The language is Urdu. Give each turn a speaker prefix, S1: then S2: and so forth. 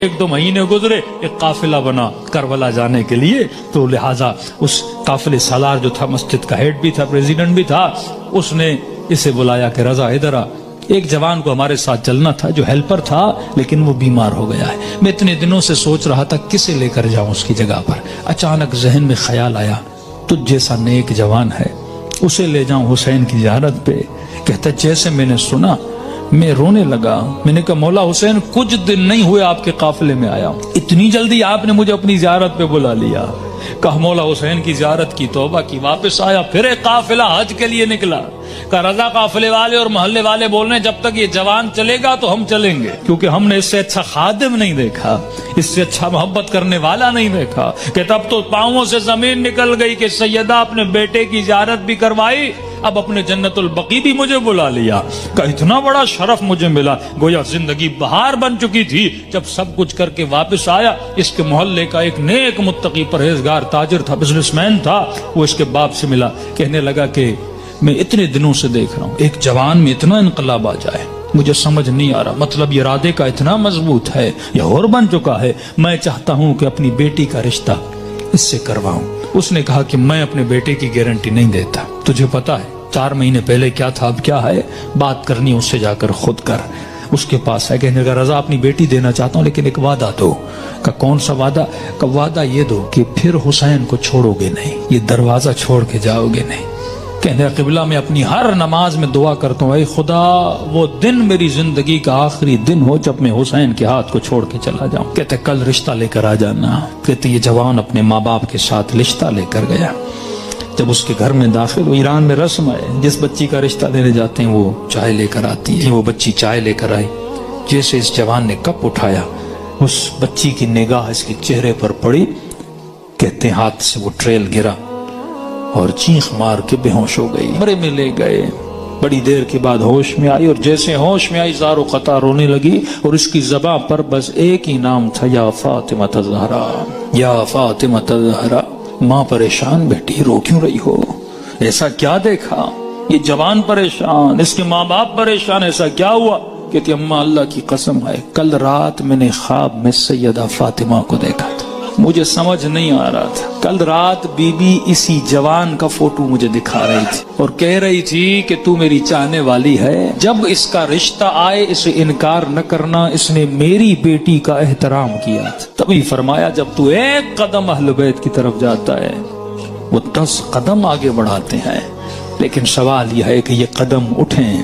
S1: ایک دو مہینے گزرے، ایک قافلہ بنا کربلا جانے کے لیے، تو لہٰذا اس قافلے سالار جو تھا، مسجد کا ہیڈ بھی تھا، پریزیڈنٹ بھی تھا، اس نے اسے بلایا کہ رضا ادھر آ، ایک جوان کو ہمارے ساتھ چلنا تھا جو ہیلپر تھا، لیکن وہ بیمار ہو گیا ہے، میں اتنے دنوں سے سوچ رہا تھا کسے لے کر جاؤں اس کی جگہ پر۔ اچانک ذہن میں خیال آیا تجھ جیسا نیک جوان ہے، اسے لے جاؤں حسین کی زیارت پہ۔ کہتا جیسے میں نے سنا میں رونے لگا، میں نے کہا مولا حسین کچھ دن نہیں ہوئے آپ کے قافلے میں آیا ہوں، اتنی جلدی آپ نے مجھے اپنی زیارت پہ بلا لیا۔ کہا مولا حسین کی زیارت کی، توبہ کی، واپس آیا، پھر ایک قافلہ حج کے لیے نکلا۔ کہا رضا قافلے والے اور محلے والے بول رہے ہیں جب تک یہ جوان چلے گا تو ہم چلیں گے، کیونکہ ہم نے اس سے اچھا خادم نہیں دیکھا، اس سے اچھا محبت کرنے والا نہیں دیکھا۔ کہ تب تو پاؤں سے زمین نکل گئی کہ سیدہ اپنے بیٹے کی زیارت بھی کروائی، اب اپنے جنت البقیع بھی مجھے بلا لیا۔ کہ اتنا بڑا شرف مجھے ملا، گویا زندگی بہار بن چکی تھی۔ جب سب کچھ کر کے واپس آیا، اس کے محلے کا ایک نیک متقی پرہیزگار تاجر تھا، بزنس مین تھا، وہ اس کے باپ سے ملا، کہنے لگا کہ میں اتنے دنوں سے دیکھ رہا ہوں ایک جوان میں اتنا انقلاب آ جائے، مجھے سمجھ نہیں آ رہا، مطلب یہ ارادے کا اتنا مضبوط ہے یا اور بن چکا ہے، میں چاہتا ہوں کہ اپنی بیٹی کا رشتہ اس سے کرواؤں۔ اس نے کہا کہ میں اپنے بیٹے کی گارنٹی نہیں دیتا، تجھے پتا ہے 4 مہینے پہلے کیا تھا اب کیا ہے، بات کرنی اس سے جا کر خود کر۔ اس کے پاس ہے، کہنے لگا رضا اپنی بیٹی دینا چاہتا ہوں لیکن ایک وعدہ دو۔ کہ کون سا وعدہ؟ کہ وعدہ یہ دو کہ پھر حسین کو چھوڑو گے نہیں، یہ دروازہ چھوڑ کے جاؤ گے نہیں۔ کہنے لگا قبلہ میں اپنی ہر نماز میں دعا کرتا ہوں اے خدا وہ دن میری زندگی کا آخری دن ہو جب میں حسین کے ہاتھ کو چھوڑ کے چلا جاؤں۔ کہتے کل رشتہ لے کر آ جانا۔ کہتے یہ جوان اپنے ماں باپ کے ساتھ رشتہ لے کر گیا۔ جب اس کے گھر میں داخل ہو، ایران میں رسم ہے جس بچی کا رشتہ دینے جاتے ہیں وہ چائے لے کر آتی ہے، وہ بچی چائے لے کر آئی، جیسے اس جوان نے کپ اٹھایا اس بچی کی نگاہ اس کے چہرے پر پڑی، کہتے ہیں ہاتھ سے وہ ٹریل گرا اور چیخ مار کے بے ہوش ہو گئی۔ کمرے میں لے گئے، بڑی دیر کے بعد ہوش میں آئی، اور جیسے ہوش میں آئی زار و قطع رونے لگی، اور اس کی زبان پر بس ایک ہی نام تھا، یا فاطمہ الزہرا، یا فاطمہ الزہرا۔ ماں پریشان، بیٹی رو کیوں رہی ہو؟ ایسا کیا دیکھا؟ یہ جوان پریشان، اس کے ماں باپ پریشان، ایسا کیا ہوا؟ کہتی اماں اللہ کی قسم ہے کل رات میں نے خواب میں سیدہ فاطمہ کو دیکھا تھا، مجھے سمجھ نہیں آ رہا تھا، کل رات بی بی اسی جوان کا فوٹو مجھے دکھا رہی تھی اور کہہ رہی تھی کہ تو میری چاہنے والی ہے، جب اس کا رشتہ آئے اسے انکار نہ کرنا، اس نے میری بیٹی کا احترام کیا تھا۔ تبھی فرمایا جب تو ایک قدم اہل بیت کی طرف جاتا ہے وہ 10 قدم آگے بڑھاتے ہیں، لیکن سوال یہ ہے کہ یہ قدم اٹھیں